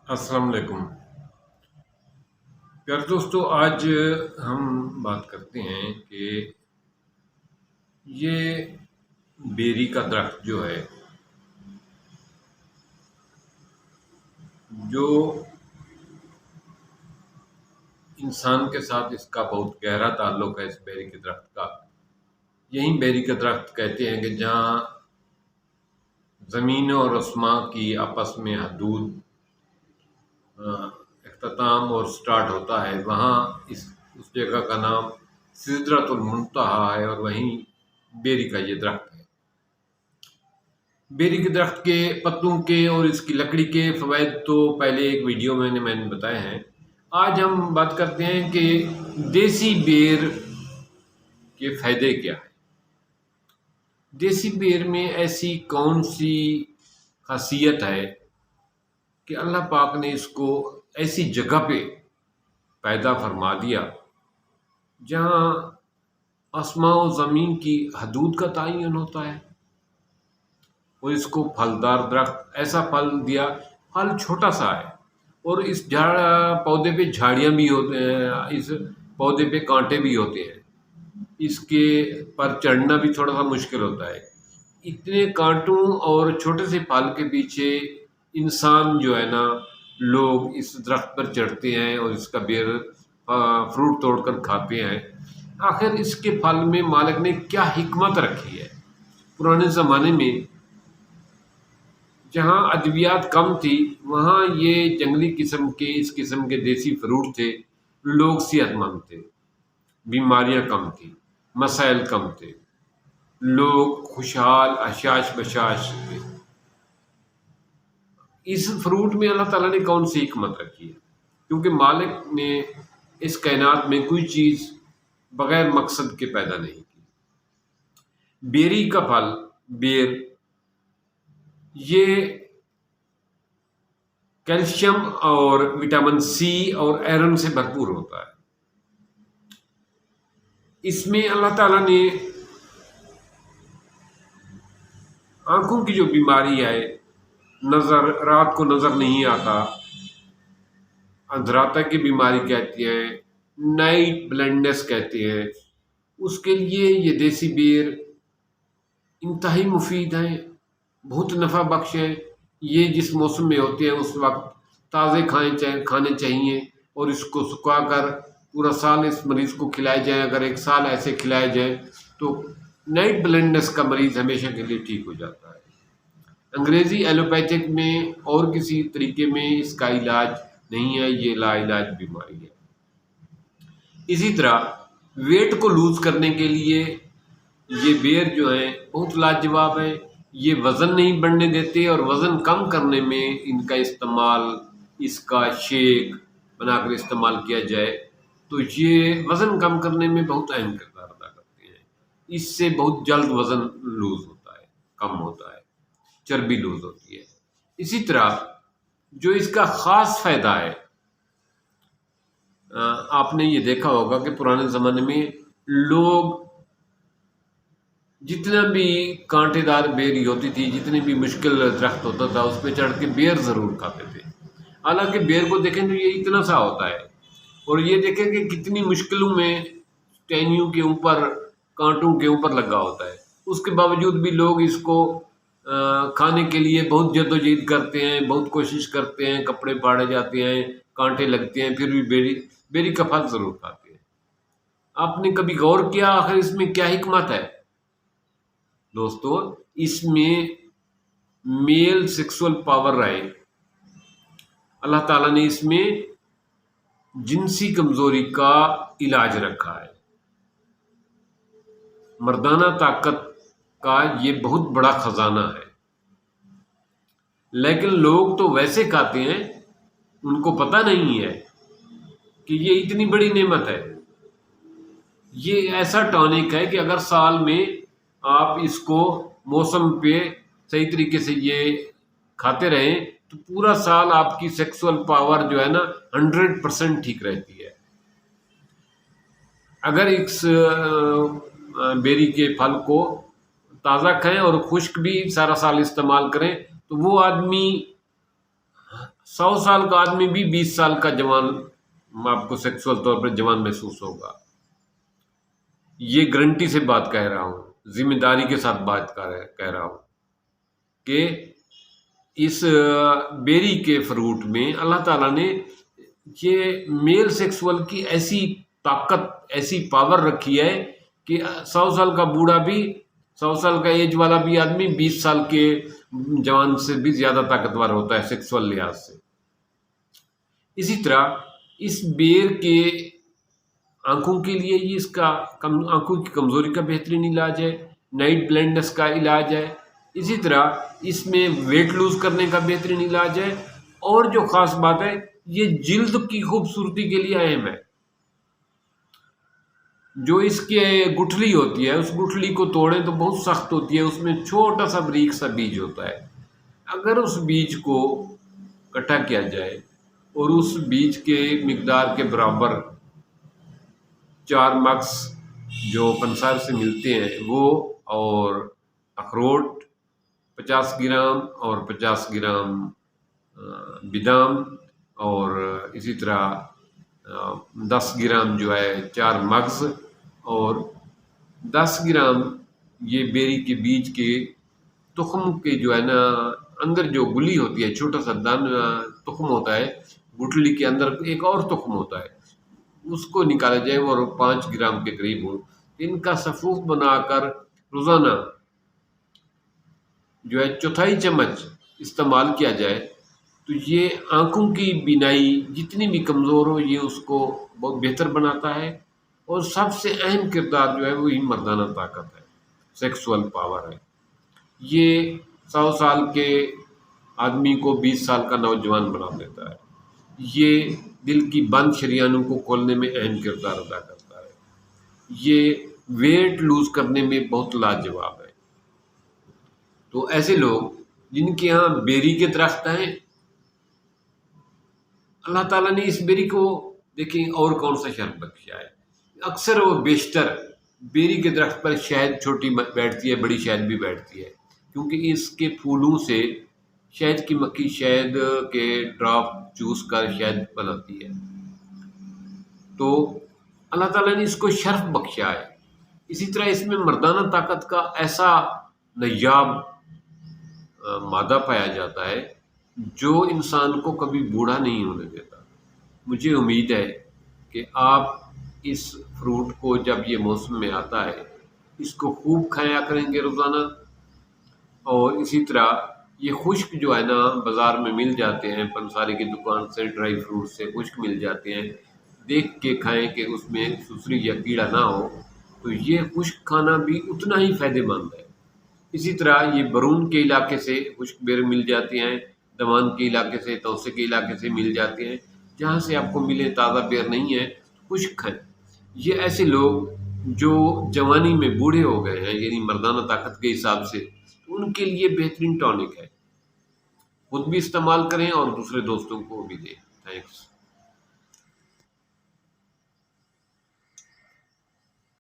السلام علیکم پیارے دوستو، آج ہم بات کرتے ہیں کہ یہ بیری کا درخت جو ہے، جو انسان کے ساتھ اس کا بہت گہرا تعلق ہے، اس بیری کے درخت کا. یہی بیری کا درخت کہتے ہیں کہ جہاں زمین اور آسمان کی آپس میں حدود اختتام اور سٹارٹ ہوتا ہے، وہاں اس جگہ کا نام سدرۃ المنتہا ہے، اور وہیں بیری کا یہ درخت ہے. بیری کے درخت کے پتوں کے اور اس کی لکڑی کے فوائد تو پہلے ایک ویڈیو میں نے بتائے ہیں. آج ہم بات کرتے ہیں کہ دیسی بیر کے فائدے کیا ہیں. دیسی بیر میں ایسی کون سی خاصیت ہے کہ اللہ پاک نے اس کو ایسی جگہ پہ پیدا فرما دیا جہاں آسمان و زمین کی حدود کا تعین ہوتا ہے، اور اس کو پھلدار درخت ایسا پھل دیا. پھل چھوٹا سا ہے، اور اس پودے پہ جھاڑیاں بھی ہوتے ہیں، اس پودے پہ کانٹے بھی ہوتے ہیں، اس کے پر چڑھنا بھی تھوڑا سا مشکل ہوتا ہے. اتنے کانٹوں اور چھوٹے سے پھل کے پیچھے انسان جو ہے نا، لوگ اس درخت پر چڑھتے ہیں اور اس کا بیر فروٹ توڑ کر کھاتے ہیں. آخر اس کے پھل میں مالک نے کیا حکمت رکھی ہے؟ پرانے زمانے میں جہاں ادویات کم تھی، وہاں یہ جنگلی اس قسم کے دیسی فروٹ تھے. لوگ صحت مند تھے، بیماریاں کم تھیں، مسائل کم تھے، لوگ خوشحال حشاش بشاش تھے. اس فروٹ میں اللہ تعالیٰ نے کون سی حکمت رکھی ہے؟ کیونکہ مالک نے اس کائنات میں کوئی چیز بغیر مقصد کے پیدا نہیں کی. بیری کا پھل، بیر، یہ کیلشیم اور وٹامن سی اور آئرن سے بھرپور ہوتا ہے. اس میں اللہ تعالیٰ نے آنکھوں کی جو بیماری ہے، نظر، رات کو نظر نہیں آتا، اندھراتا کی بیماری کہتی ہیں، نائٹ بلائنڈنس کہتے ہیں، اس کے لیے یہ دیسی بیر انتہائی مفید ہیں، بہت نفع بخش ہیں. یہ جس موسم میں ہوتے ہیں اس وقت تازے کھانے چاہیے، اور اس کو سکھا کر پورا سال اس مریض کو کھلائے جائیں. اگر ایک سال ایسے کھلائے جائیں تو نائٹ بلائنڈنس کا مریض ہمیشہ کے لیے ٹھیک ہو جاتا ہے. انگریزی ایلوپیتھک میں اور کسی طریقے میں اس کا علاج نہیں ہے، یہ لا علاج بیماری ہے. اسی طرح ویٹ کو لوز کرنے کے لیے یہ بیر جو ہیں بہت لاجواب ہیں. یہ وزن نہیں بڑھنے دیتے، اور وزن کم کرنے میں ان کا استعمال، اس کا شیک بنا کر استعمال کیا جائے تو یہ وزن کم کرنے میں بہت اہم کردار ادا کرتے ہیں. اس سے بہت جلد وزن لوز ہوتا ہے، کم ہوتا ہے، چربی لوز ہوتی ہے. اسی طرح جو اس کا خاص فائدہ ہے، آپ نے یہ دیکھا ہوگا کہ پرانے زمانے میں لوگ جتنا بھی کانٹے دار بیری ہوتی تھی، جتنی بھی مشکل درخت ہوتا تھا، اس پہ چڑھ کے بیر ضرور کھاتے تھے. حالانکہ بیر کو دیکھیں تو یہ اتنا سا ہوتا ہے، اور یہ دیکھیں کہ کتنی مشکلوں میں ٹہنیوں کے اوپر، کانٹوں کے اوپر لگا ہوتا ہے. اس کے باوجود بھی لوگ اس کو کھانے کے لیے بہت جدوجہد کرتے ہیں، بہت کوشش کرتے ہیں، کپڑے پھاڑے جاتے ہیں، کانٹے لگتے ہیں، پھر بھی بیری کا پھل ضرور کھاتے ہیں. آپ نے کبھی غور کیا آخر اس میں کیا حکمت ہے؟ دوستو، اس میں میل سیکسول پاور ہے. اللہ تعالیٰ نے اس میں جنسی کمزوری کا علاج رکھا ہے. مردانہ طاقت کا یہ بہت بڑا خزانہ ہے. لیکن لوگ تو ویسے کھاتے ہیں، ان کو پتہ نہیں ہے کہ یہ اتنی بڑی نعمت ہے. یہ ایسا ٹانک ہے کہ اگر سال میں آپ اس کو موسم پہ صحیح طریقے سے یہ کھاتے رہیں تو پورا سال آپ کی سیکسول پاور جو ہے نا 100% ٹھیک رہتی ہے. اگر اس بیری کے پھل کو تازہ کھائیں اور خشک بھی سارا سال استعمال کریں تو وہ آدمی 100 سال کا آدمی بھی 20 سال کا جوان آپ کو سیکسول طور پر جوان محسوس ہوگا. یہ گارنٹی سے بات کہہ رہا ہوں، ذمہ داری کے ساتھ بات کہہ رہا ہوں کہ اس بیری کے فروٹ میں اللہ تعالیٰ نے یہ میل سیکسول کی ایسی طاقت، ایسی پاور رکھی ہے کہ 100 سال کا بوڑھا بھی، 100 سال کا ایج والا بھی آدمی 20 سال کے جوان سے بھی زیادہ طاقتور ہوتا ہے سیکسول لحاظ سے. اسی طرح اس بیر کے آنکھوں کے لیے یہ اس کا آنکھوں کی کمزوری کا بہترین علاج ہے، نائٹ بلائنڈنس کا علاج ہے. اسی طرح اس میں ویٹ لوز کرنے کا بہترین علاج ہے. اور جو خاص بات ہے، یہ جلد کی خوبصورتی کے لیے اہم ہے. جو اس کے گٹھلی ہوتی ہے، اس گٹھلی کو توڑیں تو بہت سخت ہوتی ہے، اس میں چھوٹا سا باریک سا بیج ہوتا ہے. اگر اس بیج کو کٹا کیا جائے اور اس بیج کے مقدار کے برابر 4 مگز جو پنسار سے ملتے ہیں وہ، اور اخروٹ 50 گرام اور 50 گرام بادام، اور اسی طرح 10 گرام جو ہے 4 مگز، اور 10 گرام یہ بیری کے بیج کے تخم کے جو ہے نا اندر جو گلی ہوتی ہے، چھوٹا سا تخم ہوتا ہے، گٹھلی کے اندر ایک اور تخم ہوتا ہے، اس کو نکالا جائے اور 5 گرام کے قریب ہو. ان کا سفوف بنا کر روزانہ جو ہے 1/4 چمچ استعمال کیا جائے تو یہ آنکھوں کی بینائی جتنی بھی کمزور ہو یہ اس کو بہت بہتر بناتا ہے. اور سب سے اہم کردار جو ہے وہی مردانہ طاقت ہے، سیکسول پاور ہے. یہ 100 سال کے آدمی کو 20 سال کا نوجوان بنا دیتا ہے. یہ دل کی بند شریانوں کو کھولنے میں اہم کردار ادا کرتا ہے. یہ ویٹ لوز کرنے میں بہت لاجواب ہے. تو ایسے لوگ جن کے ہاں بیری کے درخت ہیں، اللہ تعالیٰ نے اس بیری کو دیکھیں اور کون سا شرف بخشا ہے. اکثر و بیشتر بیری کے درخت پر شہد چھوٹی بیٹھتی ہے، بڑی شہد بھی بیٹھتی ہے، کیونکہ اس کے پھولوں سے شہد کی مکھی شہد کے ڈراپ چوس کر شہد بناتی ہے. تو اللہ تعالیٰ نے اس کو شرف بخشا ہے. اسی طرح اس میں مردانہ طاقت کا ایسا نایاب مادہ پایا جاتا ہے جو انسان کو کبھی بوڑھا نہیں ہونے دیتا. مجھے امید ہے کہ آپ اس فروٹ کو جب یہ موسم میں آتا ہے اس کو خوب کھایا کریں گے روزانہ. اور اسی طرح یہ خشک جو ہے نا بازار میں مل جاتے ہیں، پنساری کی دکان سے ڈرائی فروٹ سے خشک مل جاتے ہیں، دیکھ کے کھائیں کہ اس میں سسری یا کیڑا نہ ہو. تو یہ خشک کھانا بھی اتنا ہی فائدہ مند ہے. اسی طرح یہ برون کے علاقے سے خشک بیر مل جاتے ہیں، دوان کے علاقے سے، توسے کے علاقے سے مل جاتے ہیں. جہاں سے آپ کو ملے تازہ بیر نہیں ہے خشک کھائیں. یہ ایسے لوگ جو جوانی میں بوڑھے ہو گئے ہیں، یعنی مردانہ طاقت کے حساب سے، ان کے لیے بہترین ٹونک ہے. خود بھی استعمال کریں اور دوسرے دوستوں کو بھی دیں. تھینکس.